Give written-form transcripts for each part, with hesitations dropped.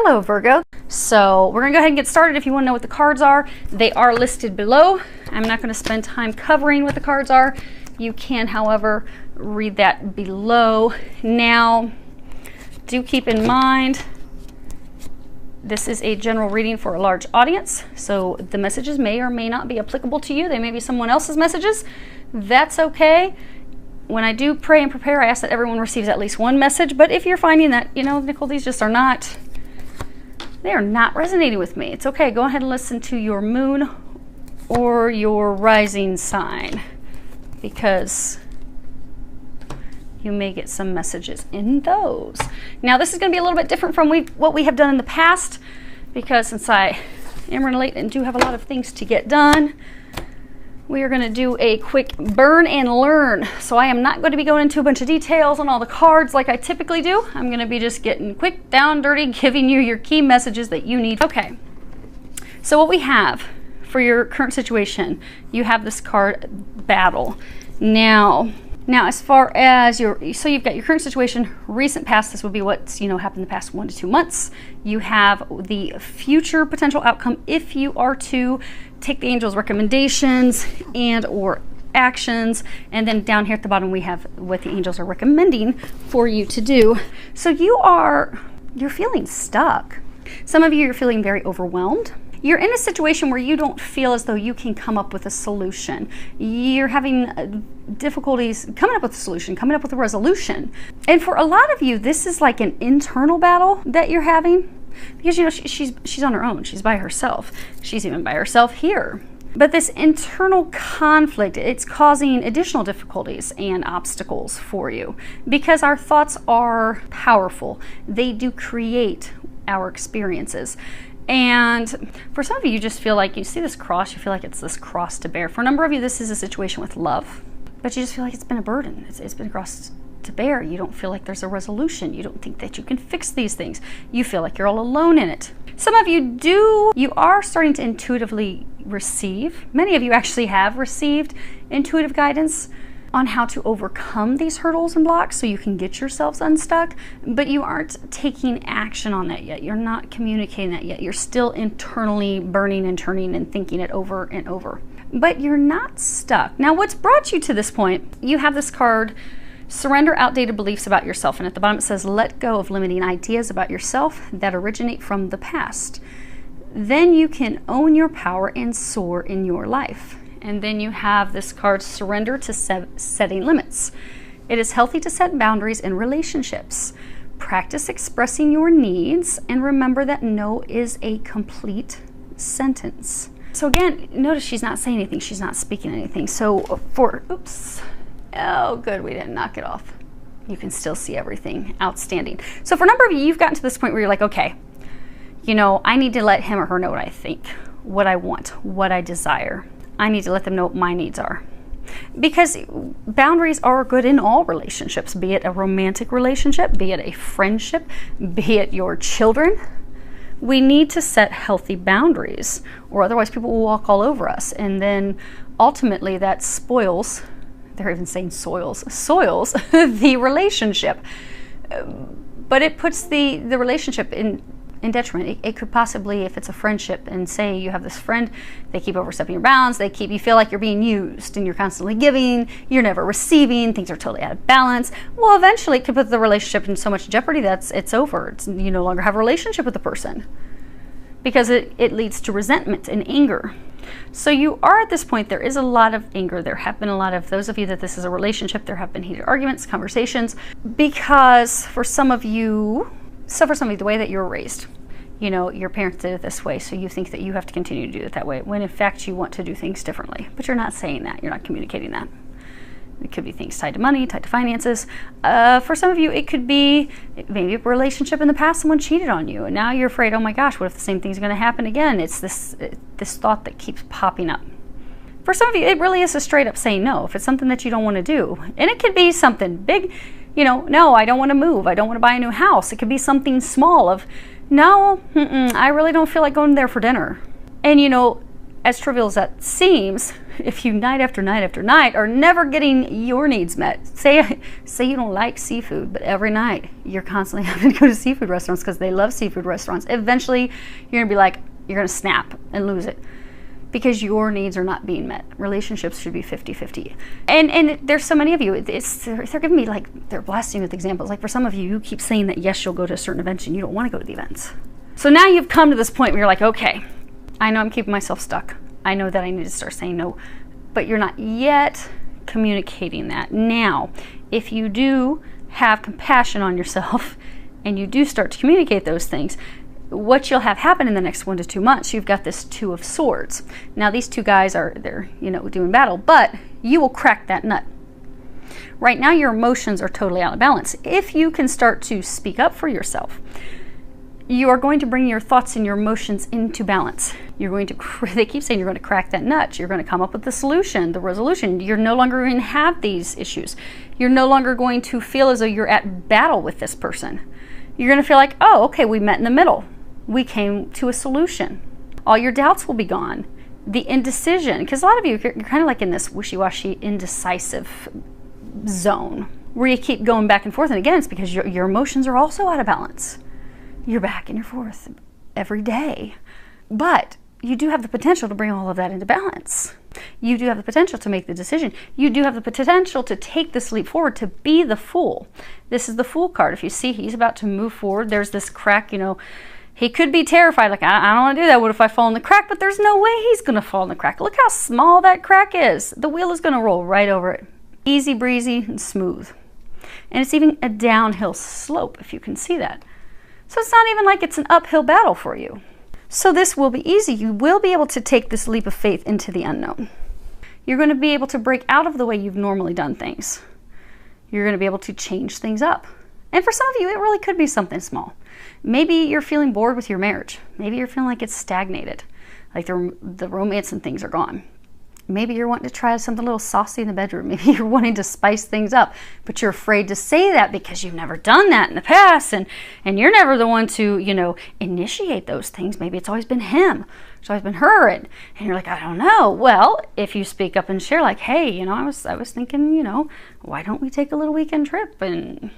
Hello, Virgo. So we're gonna go ahead and get started. If you wanna know what the cards are, they are listed below. I'm not gonna spend time covering what the cards are. You can, however, read that below. Now, do keep in mind, this is a general reading for a large audience, so the messages may or may not be applicable to you. They may be someone else's messages. That's okay. When I do pray and prepare, I ask that everyone receives at least one message, but if you're finding that, you know, Nicole, these just are not, they are not resonating with me, it's okay. Go ahead and listen to your moon or your rising sign, because you may get some messages in those. Now, this is going to be a little bit different from what we have done in the past, because since I am running late and do have a lot of things to get done, we are going to do a quick burn and learn. So I am not going to be going into a bunch of details on all the cards like I typically do. I'm going to be just getting quick, down, dirty, giving you your key messages that you need. Okay, so what we have for your current situation, you have this card, Battle. Now as far as so you've got your current situation, recent past, this would be what's, you know, happened in the past 1 to 2 months. You have the future potential outcome if you are to take the angel's recommendations and or actions, and then down here at the bottom we have what the angels are recommending for you to do. So you're feeling stuck. Some of you are feeling very overwhelmed. You're in a situation where you don't feel as though you can come up with a solution. You're having difficulties coming up with a solution, coming up with a resolution. And for a lot of you, this is like an internal battle that you're having, because, you know, she's on her own. She's by herself. She's even by herself here. But this internal conflict, it's causing additional difficulties and obstacles for you, because our thoughts are powerful. They do create our experiences. And for some of you, you just feel like you see this cross, you feel like it's this cross to bear. For a number of you, this is a situation with love, but you just feel like it's been a burden. It's been a cross to bear. You don't feel like there's a resolution. You don't think that you can fix these things. You feel like you're all alone in it. Some of you are starting to intuitively receive. Many of you actually have received intuitive guidance on how to overcome these hurdles and blocks so you can get yourselves unstuck, but you aren't taking action on that yet. You're not communicating that yet. You're still internally burning and turning and thinking it over and over, but you're not stuck. Now, what's brought you to this point, you have this card, Surrender Outdated Beliefs About Yourself, and at the bottom it says, let go of limiting ideas about yourself that originate from the past. Then you can own your power and soar in your life. And then you have this card, Surrender to Setting Limits. It is healthy to set boundaries in relationships. Practice expressing your needs, and remember that no is a complete sentence. So again, notice she's not saying anything. She's not speaking anything. So oh good, we didn't knock it off. You can still see everything. Outstanding. So for a number of you, you've gotten to this point where you're like, okay, you know, I need to let him or her know what I think, what I want, what I desire. I need to let them know what my needs are. Because boundaries are good in all relationships, be it a romantic relationship, be it a friendship, be it your children. We need to set healthy boundaries, or otherwise people will walk all over us. And then ultimately that spoils, they're even saying soils the relationship. But it puts the relationship in detriment. It could possibly, if it's a friendship, and say you have this friend, they keep overstepping your bounds, you feel like you're being used and you're constantly giving, you're never receiving, things are totally out of balance. Well, eventually it could put the relationship in so much jeopardy that it's over. You no longer have a relationship with the person, because it leads to resentment and anger. So you are at this point, there is a lot of anger. There have been a lot of, those of you that this is a relationship, there have been heated arguments, conversations, because for some of you, the way that you were raised, you know, your parents did it this way, so you think that you have to continue to do it that way, when in fact you want to do things differently. But you're not saying that, you're not communicating that. It could be things tied to money, tied to finances. For some of you, it could be maybe a relationship in the past, someone cheated on you, and now you're afraid, oh my gosh, what if the same thing's going to happen again? It's this thought that keeps popping up. For some of you, it really is a straight up saying no. If it's something that you don't want to do, and it could be something big, you know, no, I don't want to move, I don't want to buy a new house. It could be something small of, no, I really don't feel like going there for dinner. And you know, as trivial as that seems, if you night after night after night are never getting your needs met, say you don't like seafood, but every night you're constantly having to go to seafood restaurants because they love seafood restaurants, eventually you're going to be like, you're going to snap and lose it because your needs are not being met. Relationships should be 50-50. And there's so many of you, they're giving me like, they're blasting with examples. Like for some of you, you keep saying that yes, you'll go to a certain event and you don't want to go to the events. So now you've come to this point where you're like, okay, I know I'm keeping myself stuck. I know that I need to start saying no, but you're not yet communicating that. Now, if you do have compassion on yourself and you do start to communicate those things, what you'll have happen in the next 1 to 2 months, you've got this Two of Swords. Now, these two guys they're doing battle, but you will crack that nut. Right now, your emotions are totally out of balance. If you can start to speak up for yourself, you are going to bring your thoughts and your emotions into balance. You're going to, they keep saying you're going to crack that nut. You're going to come up with the solution, the resolution. You're no longer going to have these issues. You're no longer going to feel as though you're at battle with this person. You're going to feel like, oh, okay, we met in the middle. We came to a solution. All your doubts will be gone. The indecision, because a lot of you, you're kind of like in this wishy-washy, indecisive zone where you keep going back and forth. And again, it's because your emotions are also out of balance. You're back and you're forth every day. But you do have the potential to bring all of that into balance. You do have the potential to make the decision. You do have the potential to take this leap forward, to be the Fool. This is the Fool card. If you see he's about to move forward, there's this crack, he could be terrified, like, I don't want to do that. What if I fall in the crack? But there's no way he's going to fall in the crack. Look how small that crack is. The wheel is going to roll right over it. Easy breezy and smooth. And it's even a downhill slope, if you can see that. So it's not even like it's an uphill battle for you. So this will be easy. You will be able to take this leap of faith into the unknown. You're going to be able to break out of the way you've normally done things. You're going to be able to change things up. And for some of you, it really could be something small. Maybe you're feeling bored with your marriage. Maybe you're feeling like it's stagnated, like the romance and things are gone. Maybe you're wanting to try something a little saucy in the bedroom. Maybe you're wanting to spice things up, but you're afraid to say that because you've never done that in the past, and you're never the one to, initiate those things. Maybe it's always been him, it's always been her, and you're like, I don't know. Well, if you speak up and share, like, hey, I was thinking, why don't we take a little weekend trip, and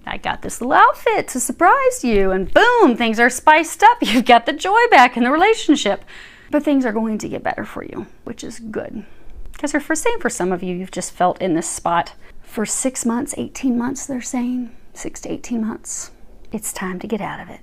I got this little outfit to surprise you, and boom, things are spiced up. You've got the joy back in the relationship. But things are going to get better for you, which is good. Because for some of you, you've just felt in this spot for 6 months, 18 months, they're saying. 6 to 18 months. It's time to get out of it.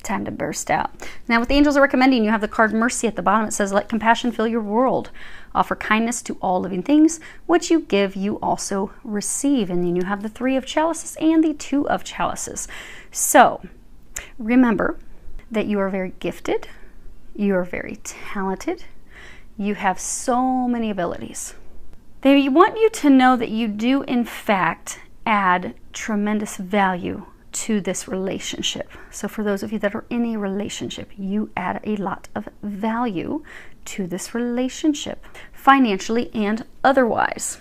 Time to burst out. Now, what the angels are recommending, you have the card Mercy at the bottom. It says, let compassion fill your world. Offer kindness to all living things. What you give, you also receive. And then you have the 3 of chalices and the 2 of chalices. So, remember that you are very gifted. You are very talented. You have so many abilities. They want you to know that you do, in fact, add tremendous value to this relationship. So for those of you that are in a relationship, you add a lot of value to this relationship, financially and otherwise.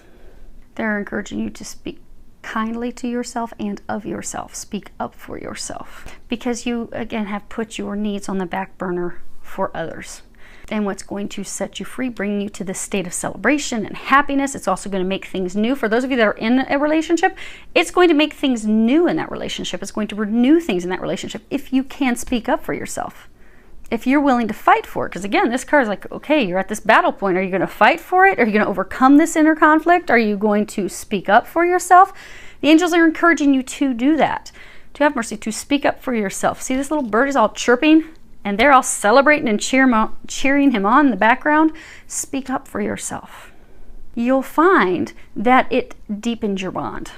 They're encouraging you to speak kindly to yourself and of yourself. Speak up for yourself. Because you, again, have put your needs on the back burner for others. And what's going to set you free, bring you to this state of celebration and happiness. It's also going to make things new. For those of you that are in a relationship, it's going to make things new in that relationship. It's going to renew things in that relationship if you can speak up for yourself. If you're willing to fight for it. Because again, this card is like, okay, you're at this battle point. Are you going to fight for it? Are you going to overcome this inner conflict? Are you going to speak up for yourself? The angels are encouraging you to do that. To have mercy, to speak up for yourself. See, this little bird is all chirping, and they're all celebrating and cheering him on in the background. Speak up for yourself. You'll find that it deepens your bond.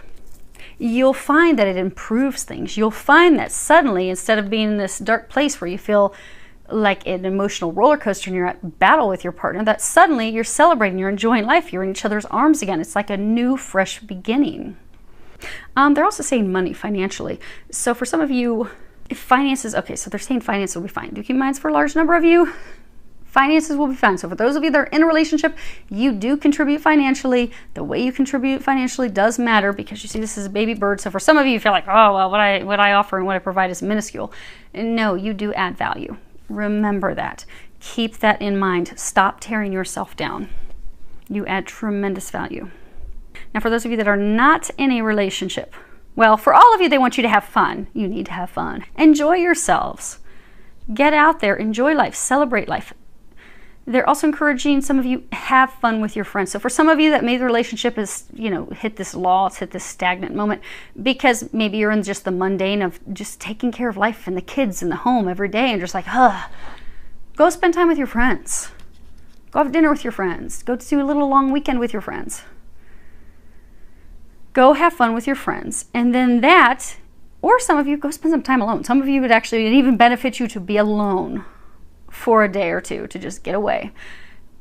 You'll find that it improves things. You'll find that suddenly, instead of being in this dark place where you feel like an emotional roller coaster and you're at battle with your partner, that suddenly you're celebrating, you're enjoying life, you're in each other's arms again. It's like a new, fresh beginning. They're also saying money, financially. So for some of you, if finances, okay, so they're saying finances will be fine. Do keep in mind, for a large number of you, finances will be fine. So for those of you that are in a relationship, you do contribute financially. The way you contribute financially does matter, because you see this is a baby bird. So for some of you, you feel like, oh, well, what I offer and what I provide is minuscule. And no, you do add value. Remember that. Keep that in mind. Stop tearing yourself down. You add tremendous value. Now, for those of you that are not in a relationship, well, for all of you, they want you to have fun. You need to have fun. Enjoy yourselves. Get out there, enjoy life, celebrate life. They're also encouraging some of you, have fun with your friends. So for some of you that maybe the relationship is, hit this lull, it's hit this stagnant moment because maybe you're in just the mundane of just taking care of life and the kids and the home every day and just like, go spend time with your friends. Go have dinner with your friends. Go do a little long weekend with your friends. Go have fun with your friends. And then that, or some of you, go spend some time alone. Some of you would actually even benefit you to be alone for a day or two, to just get away.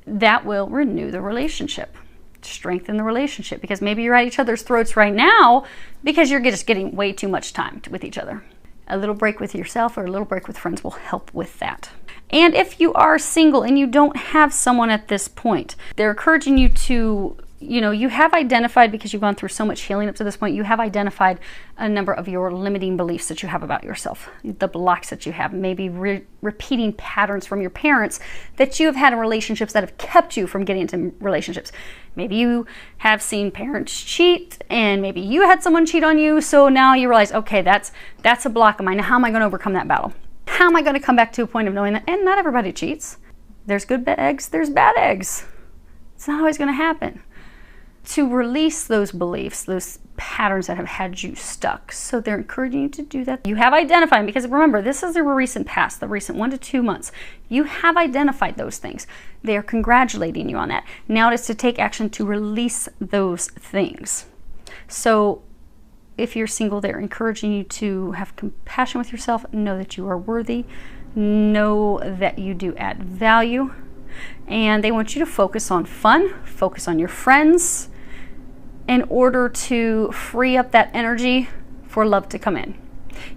That will renew the relationship, strengthen the relationship, because maybe you're at each other's throats right now because you're just getting way too much time with each other. A little break with yourself or a little break with friends will help with that. And if you are single and you don't have someone at this point, they're encouraging you to, you have identified, because you've gone through so much healing up to this point, you have identified a number of your limiting beliefs that you have about yourself, the blocks that you have, maybe repeating patterns from your parents that you have had in relationships that have kept you from getting into relationships. Maybe you have seen parents cheat, and maybe you had someone cheat on you, so now you realize, okay, that's a block of mine. Now, how am I going to overcome that battle? How am I going to come back to a point of knowing that, and not everybody cheats. There's good eggs, there's bad eggs. It's not always going to happen. To release those beliefs, those patterns that have had you stuck. So they're encouraging you to do that. You have identified, because remember, this is the recent past, the recent 1 to 2 months. You have identified those things. They are congratulating you on that. Now it is to take action to release those things. So if you're single, they're encouraging you to have compassion with yourself, know that you are worthy, know that you do add value, and they want you to focus on fun, focus on your friends, in order to free up that energy for love to come in.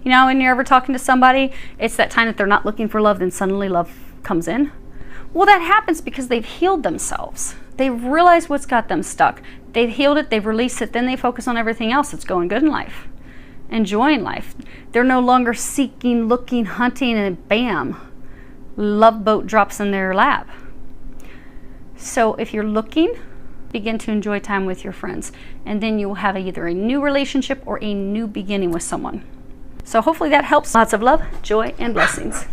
When you're ever talking to somebody, it's that time that they're not looking for love, then suddenly love comes in. Well, that happens because they've healed themselves. They've realized what's got them stuck. They've healed it, they've released it, then they focus on everything else that's going good in life, enjoying life. They're no longer seeking, looking, hunting, and bam, love boat drops in their lap. So if you're looking, begin to enjoy time with your friends, and then you will have either a new relationship or a new beginning with someone. So hopefully that helps. Lots of love, joy, and blessings.